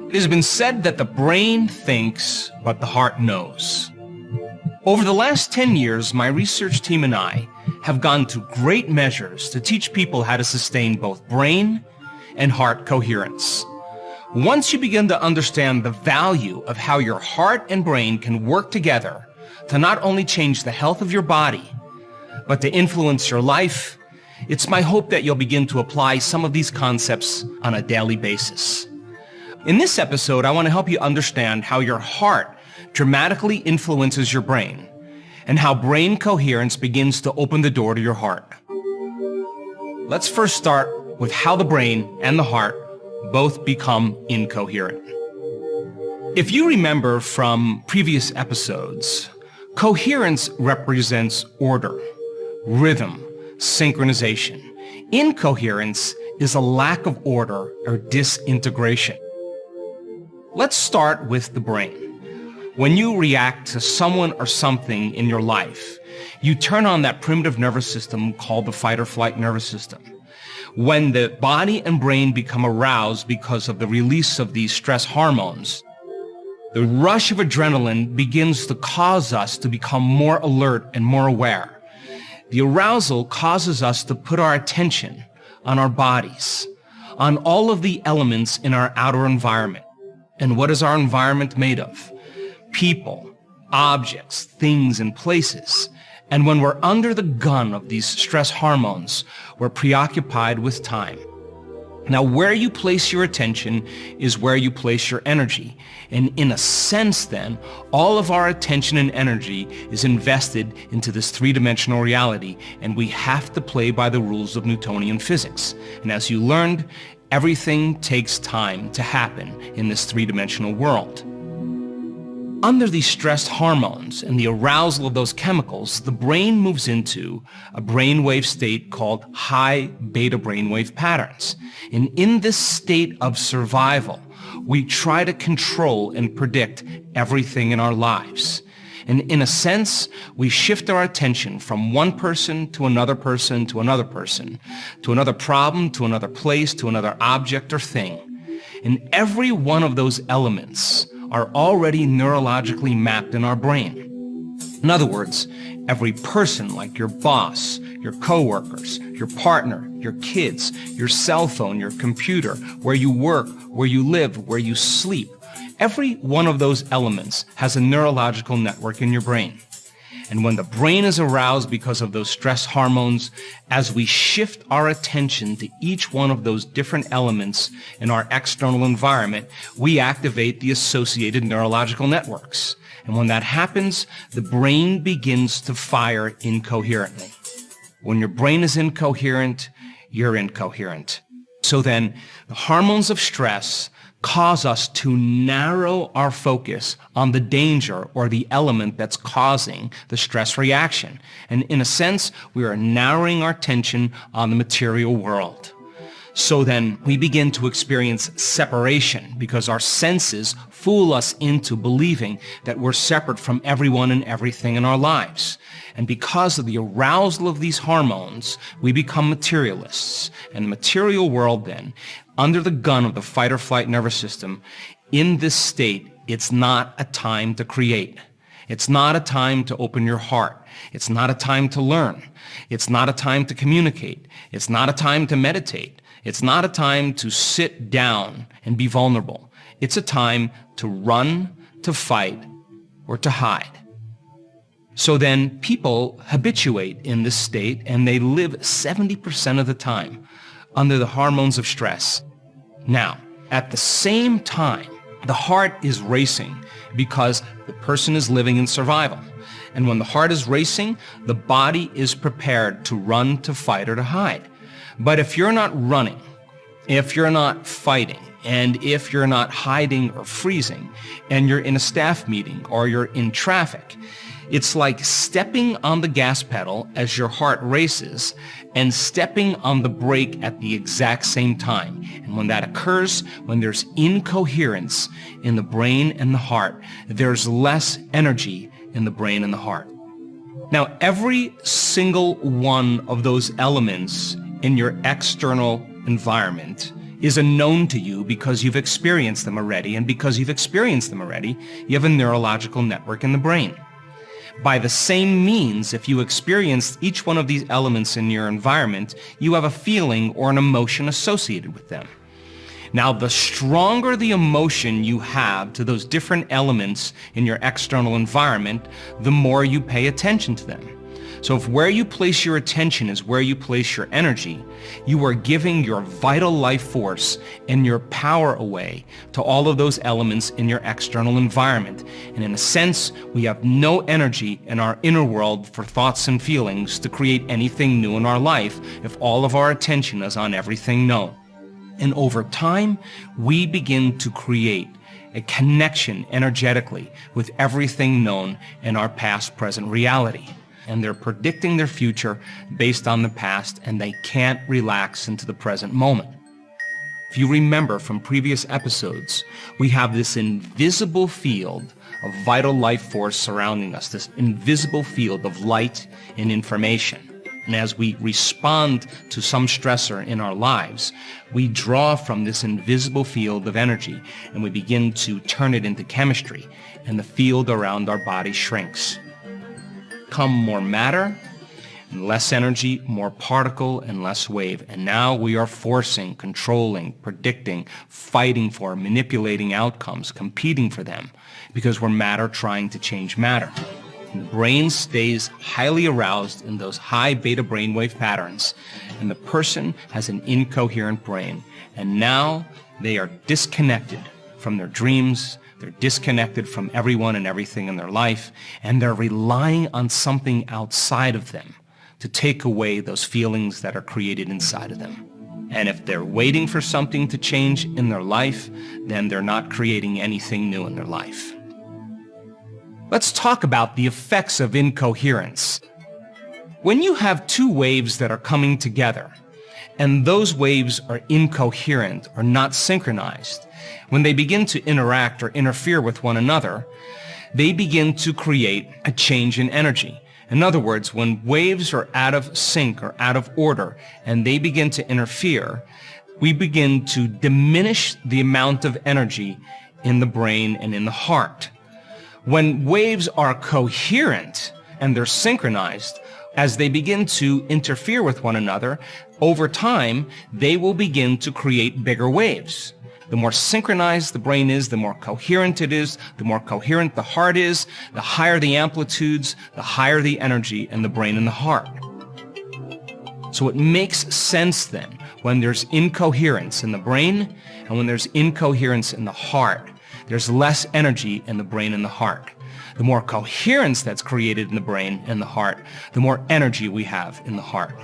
It has been said that the brain thinks, but the heart knows. Over the last 10 years, my research team and I have gone to great measures to teach people how to sustain both brain and heart coherence. Once you begin to understand the value of how your heart and brain can work together to not only change the health of your body, but to influence your life, it's my hope that you'll begin to apply some of these concepts on a daily basis. In this episode, I want to help you understand how your heart dramatically influences your brain and how brain coherence begins to open the door to your heart. Let's first start with how the brain and the heart both become incoherent. If you remember from previous episodes, coherence represents order, rhythm, synchronization. Incoherence is a lack of order or disintegration. Let's start with the brain. When you react to someone or something in your life, you turn on that primitive nervous system called the fight or flight nervous system. When the body and brain become aroused because of the release of these stress hormones, the rush of adrenaline begins to cause us to become more alert and more aware. The arousal causes us to put our attention on our bodies, on all of the elements in our outer environment. And what is our environment made of? People, objects, things, and places. And when we're under the gun of these stress hormones, we're preoccupied with time. Now, where you place your attention is where you place your energy. And in a sense, then, all of our attention and energy is invested into this three-dimensional reality, and we have to play by the rules of Newtonian physics. And as you learned, everything takes time to happen in this three-dimensional world. Under these stress hormones and the arousal of those chemicals, the brain moves into a brainwave state called high beta brainwave patterns. And in this state of survival, we try to control and predict everything in our lives. And in a sense, we shift our attention from one person to another person to another person, to another problem, to another place, to another object or thing. And every one of those elements are already neurologically mapped in our brain. In other words, every person, like your boss, your coworkers, your partner, your kids, your cell phone, your computer, where you work, where you live, where you sleep, every one of those elements has a neurological network in your brain. And when the brain is aroused because of those stress hormones, as we shift our attention to each one of those different elements in our external environment, we activate the associated neurological networks. And when that happens, the brain begins to fire incoherently. When your brain is incoherent, you're incoherent. So then, the hormones of stress cause us to narrow our focus on the danger or the element that's causing the stress reaction. And in a sense, we are narrowing our attention on the material world. So then we begin to experience separation because our senses fool us into believing that we're separate from everyone and everything in our lives. And because of the arousal of these hormones, we become materialists. And the material world then, under the gun of the fight or flight nervous system, in this state, it's not a time to create. It's not a time to open your heart. It's not a time to learn. It's not a time to communicate. It's not a time to meditate. It's not a time to sit down and be vulnerable. It's a time to run, to fight, or to hide. So then people habituate in this state and they live 70% of the time under the hormones of stress. Now, at the same time, the heart is racing because the person is living in survival. And when the heart is racing, the body is prepared to run, to fight, or to hide. But if you're not running, if you're not fighting, and if you're not hiding or freezing, and you're in a staff meeting or you're in traffic, it's like stepping on the gas pedal as your heart races and stepping on the brake at the exact same time. And when that occurs, when there's incoherence in the brain and the heart, there's less energy in the brain and the heart. Now, every single one of those elements in your external environment is unknown to you because you've experienced them already, and because you've experienced them already, you have a neurological network in the brain. By the same means, if you experienced each one of these elements in your environment, you have a feeling or an emotion associated with them. Now, the stronger the emotion you have to those different elements in your external environment, the more you pay attention to them. So if where you place your attention is where you place your energy, you are giving your vital life force and your power away to all of those elements in your external environment. And in a sense, we have no energy in our inner world for thoughts and feelings to create anything new in our life if all of our attention is on everything known. And over time, we begin to create a connection energetically with everything known in our past, present reality. And they're predicting their future based on the past, and they can't relax into the present moment. If you remember from previous episodes, we have this invisible field of vital life force surrounding us, this invisible field of light and information. And as we respond to some stressor in our lives, we draw from this invisible field of energy and we begin to turn it into chemistry, and the field around our body shrinks. Come more matter and less energy, more particle and less wave. And now we are forcing, controlling, predicting, fighting for, manipulating outcomes, competing for them, because we're matter trying to change matter. And the brain stays highly aroused in those high beta brainwave patterns, and the person has an incoherent brain. And now they are disconnected from their dreams. They're disconnected from everyone and everything in their life, and they're relying on something outside of them to take away those feelings that are created inside of them. And if they're waiting for something to change in their life, then they're not creating anything new in their life. Let's talk about the effects of incoherence. When you have two waves that are coming together, and those waves are incoherent or not synchronized, when they begin to interact or interfere with one another, they begin to create a change in energy. In other words, when waves are out of sync or out of order and they begin to interfere, we begin to diminish the amount of energy in the brain and in the heart. When waves are coherent and they're synchronized, as they begin to interfere with one another, over time, they will begin to create bigger waves. The more synchronized the brain is, the more coherent it is, the more coherent the heart is, the higher the amplitudes, the higher the energy in the brain and the heart. So it makes sense then, when there's incoherence in the brain and when there's incoherence in the heart, there's less energy in the brain and the heart. The more coherence that's created in the brain and the heart, the more energy we have in the heart.